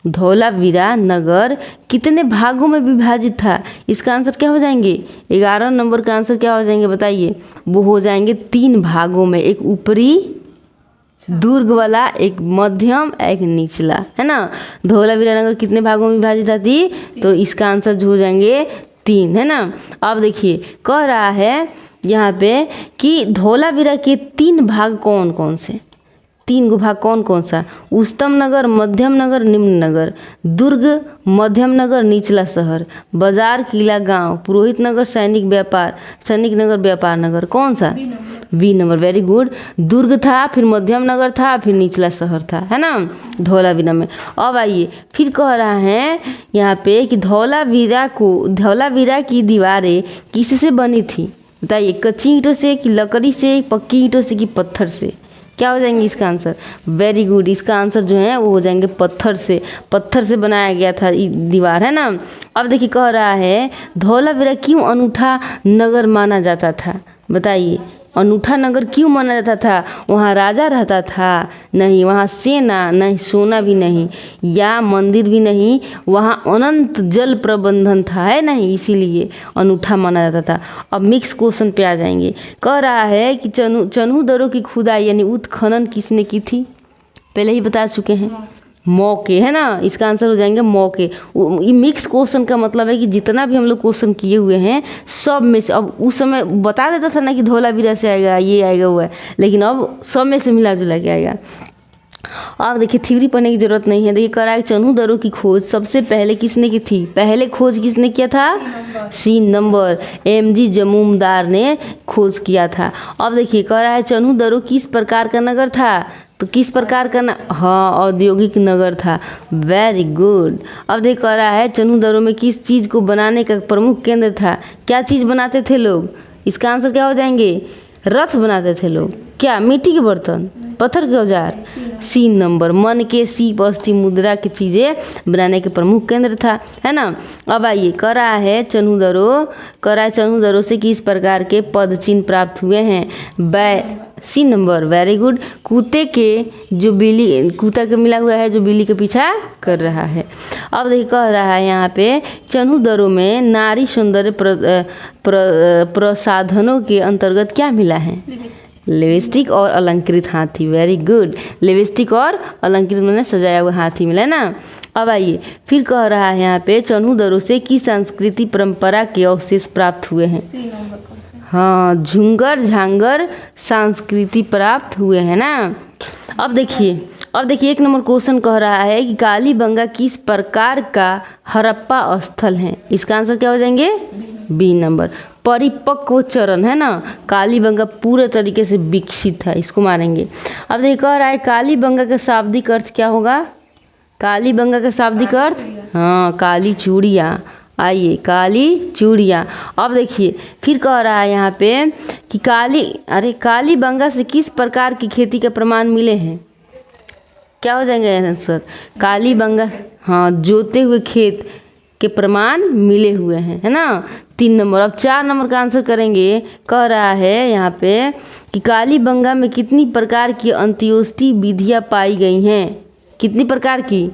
धौलावीरा नगर कितने भागों में विभाजित था? इसका आंसर क्या हो जाएंगे? 11 नंबर का आंसर क्या हो जाएंगे बताइए? वो हो जाएंगे 3 भागों में, एक ऊपरी दुर्ग वाला, एक मध्यम, एक निचला, है ना? धौलावीरा नगर कितने भागों में विभाजित थी? तो इसका आंसर जो हो जाएंगे 3, है ना? अब देखिए कह रहा है यहाँ पे कि धौलावीरा के 3 भाग कौन कौन से? 3 गो भाग कौन कौन सा? उच्चतम नगर, मध्यम नगर, निम्न नगर। दुर्ग, मध्यम नगर, निचला शहर। बाजार, किला, गांव। पुरोहित नगर, सैनिक नगर, व्यापार नगर। कौन सा? B number. Very good. Durg था, फिर मध्यम नगर था, फिर निचला शहर था, है ना? धौलावीरा में। अब आइए फिर कह रहा है यहाँ पे कि धौलावीरा की दीवारें किससे बनी थी? बताइए, कच्ची ईंटों से कि लकड़ी से, पक्की ईंटों से कि पत्थर से? क्या हो जाएंगे इसका आंसर? Very good. इसका आंसर जो है वो हो जाएंगे पत्थर से बनाया गया था दीवार, है ना? अब देखिए कह रहा है धौलावीरा क्यों अनूठा नगर माना जाता था? बताइए, अनूठा नगर क्यों माना जाता था? वहाँ राजा रहता था नहीं, वहाँ सेना नहीं, सोना भी नहीं, या मंदिर भी नहीं, वहाँ अनंत जल प्रबंधन था, है नहीं, इसीलिए अनूठा माना जाता था। अब मिक्स क्वेश्चन पे आ जाएंगे। कह रहा है कि चन्हू दरों की खुदाई यानी उत्खनन किसने की थी? पहले ही बता चुके हैं, मौके, है ना? इसका आंसर हो जाएंगे मौके। ये मिक्स क्वेश्चन का मतलब है कि जितना भी हम लोग क्वेश्चन किए हुए हैं सब में से, अब उस समय बता देता था ना कि धौलावीरा से आएगा, ये आएगा, वो है, लेकिन अब सब में से मिला जुला के आएगा। अब देखिए थ्योरी पढ़ने की जरूरत नहीं है। देखिए कह रहा है चन्हू दरों की खोज सबसे पहले किसने की थी? पहले खोज किसने किया था? सी नंबर MG जमुमदार ने खोज किया था। अब देखिए कह रहा है चन्हू दरों किस प्रकार का नगर था? तो किस प्रकार का हाँ, औद्योगिक नगर था। Very good. अब देख कह रहा है चन्हू दरों में किस चीज़ को बनाने का प्रमुख केंद्र था? क्या चीज़ बनाते थे लोग? इसका आंसर क्या हो जाएंगे? रथ बनाते थे लोग। क्या? मिट्टी के बर्तन, पत्थर के औजार। सी नंबर मन के सीप, अस्थि, मुद्रा की चीज़ें बनाने के प्रमुख केंद्र था, है ना? अब आइए कह रहा है चन्हू दरों से किस प्रकार के पद चिन्ह प्राप्त हुए हैं? C number. Very good. कुत्ता के मिला हुआ है जो बिल्ली के पीछा कर रहा है। अब देखिए कह रहा है यहाँ पे चन्हू दरों में नारी सौंदर्य प्रसाधनों के अंतर्गत क्या मिला है? लिपस्टिक और अलंकृत हाथी। Very good. लिपस्टिक और अलंकृत मैंने सजाया हुआ हाथी मिला, है ना? अब आइए फिर कह रहा है यहाँ पे चन्हू दरों से किस सांस्कृतिक परंपरा के अवशेष प्राप्त हुए हैं? हाँ, झुंगर झांगर संस्कृति प्राप्त हुए हैं ना। अब देखिए 1 नंबर क्वेश्चन कह रहा है कि कालीबंगा किस प्रकार का हड़प्पा स्थल है? इसका आंसर क्या हो जाएंगे? B number. परिपक्व चरण, है ना? कालीबंगा पूरे तरीके से विकसित है, इसको मानेंगे। अब देखिए कह रहा है कालीबंगा का शाब्दिक अर्थ क्या होगा? कालीबंगा का शाब्दिक अर्थ हाँ, काली चूड़ियाँ। आइए, काली चूड़ियाँ। अब देखिए फिर कह रहा है यहाँ पे कि कालीबंगा से किस प्रकार की खेती के प्रमाण मिले हैं? क्या हो जाएंगे आंसर? कालीबंगा, हाँ, जोते हुए खेत के प्रमाण मिले हुए हैं, है ना। 3 नंबर। अब 4 नंबर का आंसर करेंगे। कह रहा है यहाँ पे कि कालीबंगा में कितनी प्रकार की अंत्योष्टि विधियाँ पाई गई हैं? कितनी प्रकार की?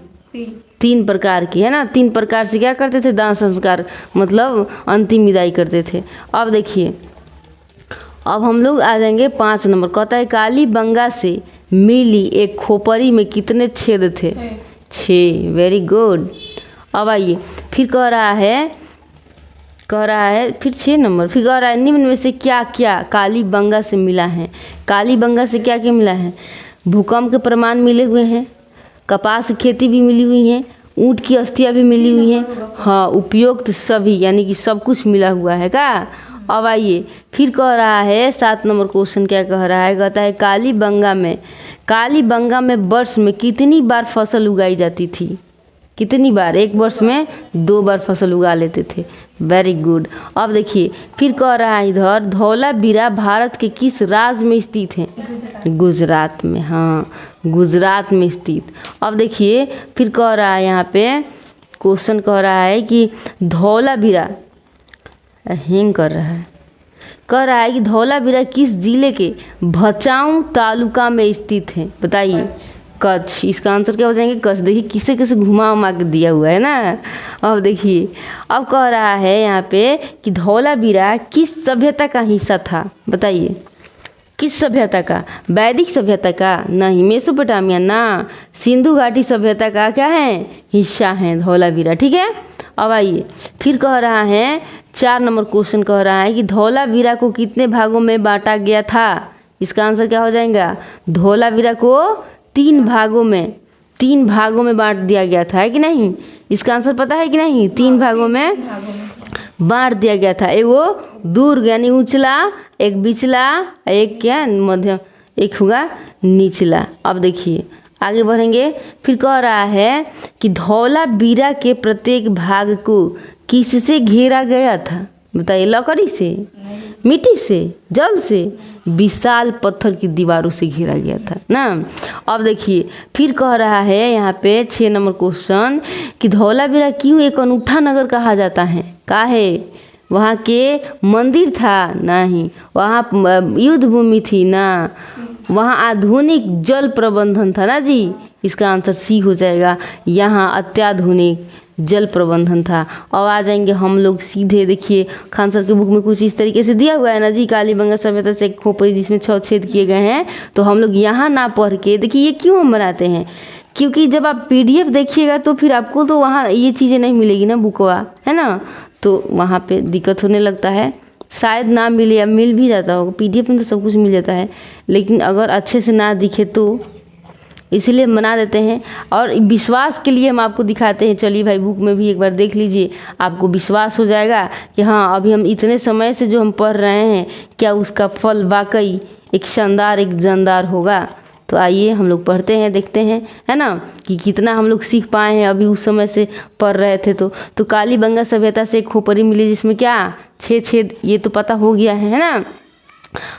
3 प्रकार की, है ना। 3 प्रकार से क्या करते थे? दाह संस्कार, मतलब अंतिम विदाई करते थे। अब देखिए, अब हम लोग आ जाएंगे 5 नंबर। कहता है कालीबंगा से मिली एक खोपड़ी में कितने छेद थे? 6। Very good. अब आइए, फिर कह रहा है फिर 6 नंबर, फिर कह रहा है निम्न में से क्या क्या कालीबंगा से मिला है? कालीबंगा से क्या क्या मिला है? भूकंप के प्रमाण मिले हुए हैं, कपास की खेती भी मिली हुई है, ऊँट की अस्थियाँ भी मिली हुई हैं, हाँ, उपयुक्त सभी, यानी कि सब कुछ मिला हुआ है का। अब आइए, फिर कह रहा है 7 नंबर क्वेश्चन क्या कह रहा है? कहता है कालीबंगा में वर्ष में कितनी बार फसल उगाई जाती थी? कितनी बार? एक वर्ष में 2 बार फसल उगा लेते थे। Very good. अब देखिए, फिर कह रहा है इधर धौलावीरा भारत के किस राज्य में स्थित है? गुजरात में, हाँ, गुजरात में स्थित। अब देखिए, फिर कह रहा है यहाँ पे क्वेश्चन कह रहा है कि धौलावीरा हैंग कर रहा है, कह रहा है कि धौलावीरा किस जिले के भचाऊ तालुका में स्थित है? बताइए। कच्छ। इसका आंसर क्या हो जाएंगे? कच्छ। देखिए किसे किसे घुमा उमा के दिया हुआ है ना। अब देखिए, अब कह रहा है यहाँ पे कि धौलावीरा किस सभ्यता का हिस्सा था? बताइए, किस सभ्यता का? वैदिक सभ्यता का? नहीं। मेसोपोटामिया ना, सिंधु घाटी सभ्यता का क्या है? हिस्सा है धौलावीरा, ठीक है। अब आइए, फिर कह रहा है 4 नंबर क्वेश्चन कह रहा है कि धौलावीरा को कितने भागों में बांटा गया था? इसका आंसर क्या हो जाएगा? धौलावीरा को 3 भागों में बांट दिया गया था, है कि नहीं? इसका आंसर पता है कि नहीं? 3 भागों में बांट दिया गया था। एगो दुर्ग यानी ऊंचला, एक बिचला, एक क्या मध्यम, एक होगा निचला। अब देखिए आगे बढ़ेंगे, फिर कह रहा है कि धौलावीरा के प्रत्येक भाग को किससे घेरा गया था? बताइए। लकड़ी से, मिट्टी से, जल से, विशाल पत्थर की दीवारों से घेरा गया था ना। अब देखिए, फिर कह रहा है यहाँ पे 6 नंबर क्वेश्चन कि धौलावीरा क्यों एक अनूठा नगर कहा जाता है? का है? वहाँ के मंदिर था? नहीं। वहाँ युद्ध भूमि थी ना। वहाँ आधुनिक जल प्रबंधन था ना जी। इसका आंसर सी हो जाएगा। यहाँ अत्याधुनिक जल प्रबंधन था। अब आ जाएंगे हम लोग सीधे, देखिए खान सर के बुक में कुछ इस तरीके से दिया हुआ है ना जी, कालीबंगा सभ्यता से एक खोपड़ी जिसमें 6 छेद किए गए हैं। तो हम लोग यहाँ ना पढ़ के, देखिए ये क्यों हम बनाते हैं, क्योंकि जब आप PDF देखिएगा तो फिर आपको तो वहाँ ये चीज़ें नहीं मिलेगी ना, बुकवा, है ना। तो वहाँ पे दिक्कत होने लगता है, शायद ना मिले या मिल भी जाता होगा। PDF में तो सब कुछ मिल जाता है, लेकिन अगर अच्छे से ना दिखे तो इसीलिए बना देते हैं। और विश्वास के लिए हम आपको दिखाते हैं। चलिए भाई, बुक में भी एक बार देख लीजिए, आपको विश्वास हो जाएगा कि हाँ, अभी हम इतने समय से जो हम पढ़ रहे हैं, क्या उसका फल वाकई एक शानदार, एक जानदार होगा। तो आइए हम लोग पढ़ते हैं, देखते हैं, है ना, कि कितना हम लोग सीख पाए हैं अभी उस समय से पढ़ रहे थे। तो कालीबंगा सभ्यता से एक खोपड़ी मिली जिसमें क्या 6 छेद, ये तो पता हो गया है ना।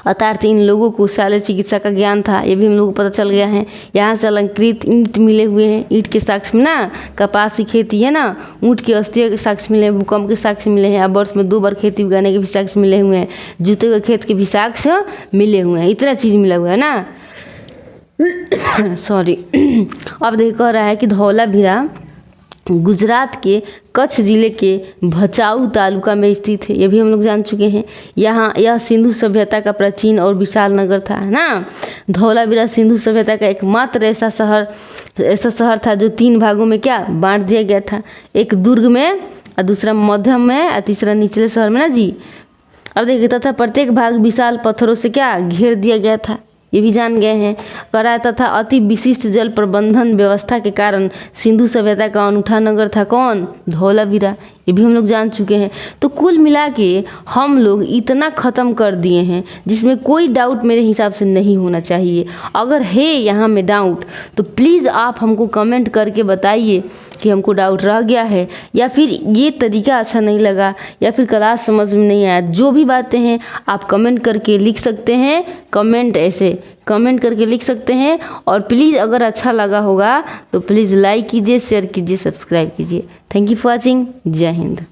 अर्थात इन लोगों को शल्य चिकित्सा का ज्ञान था, ये भी हम लोगों को पता चल गया है। यहाँ से अलंकृत ईंट मिले हुए हैं, ईंट के साक्ष्य में ना, कपास की खेती है ना, ऊँट की अस्थियों के साक्ष्य मिले हैं, भूकंप के साक्ष्य मिले हैं, अब वर्ष में 2 बार खेती उगाने के भी साक्ष्य मिले हुए हैं, जूते हुए खेत के भी साक्ष्य मिले हुए हैं। इतना चीज़ मिला हुआ है ना। सॉरी। अब देख कह रहा है कि धौलावीरा गुजरात के कच्छ जिले के भचाऊ तालुका में स्थित है। ये भी हम लोग जान चुके हैं। यहाँ यह सिंधु सभ्यता का प्राचीन और विशाल नगर था, है ना। धौलावीरा सिंधु सभ्यता का एकमात्र ऐसा शहर था जो 3 भागों में क्या बांट दिया गया था। एक दुर्ग में और दूसरा मध्यम में और तीसरा निचले शहर में ना जी। अब देखिए, तथा प्रत्येक भाग विशाल पत्थरों से क्या घेर दिया गया था, ये भी जान गए हैं। कराया तथा अति विशिष्ट जल प्रबंधन व्यवस्था के कारण सिंधु सभ्यता का अनूठा नगर था कौन? धौलावीरा। ये भी हम लोग जान चुके हैं। तो कुल मिला के हम लोग इतना ख़त्म कर दिए हैं जिसमें कोई डाउट मेरे हिसाब से नहीं होना चाहिए। अगर है यहाँ में डाउट तो प्लीज़ आप हमको कमेंट करके बताइए कि हमको डाउट रह गया है, या फिर ये तरीका अच्छा नहीं लगा, या फिर क्लास समझ में नहीं आया। जो भी बातें हैं आप कमेंट करके लिख सकते हैं, कमेंट ऐसे कमेंट करके लिख सकते हैं। और प्लीज़ अगर अच्छा लगा होगा तो प्लीज़ लाइक कीजिए, शेयर कीजिए, सब्सक्राइब कीजिए। Thank you for watching. जय हिंद।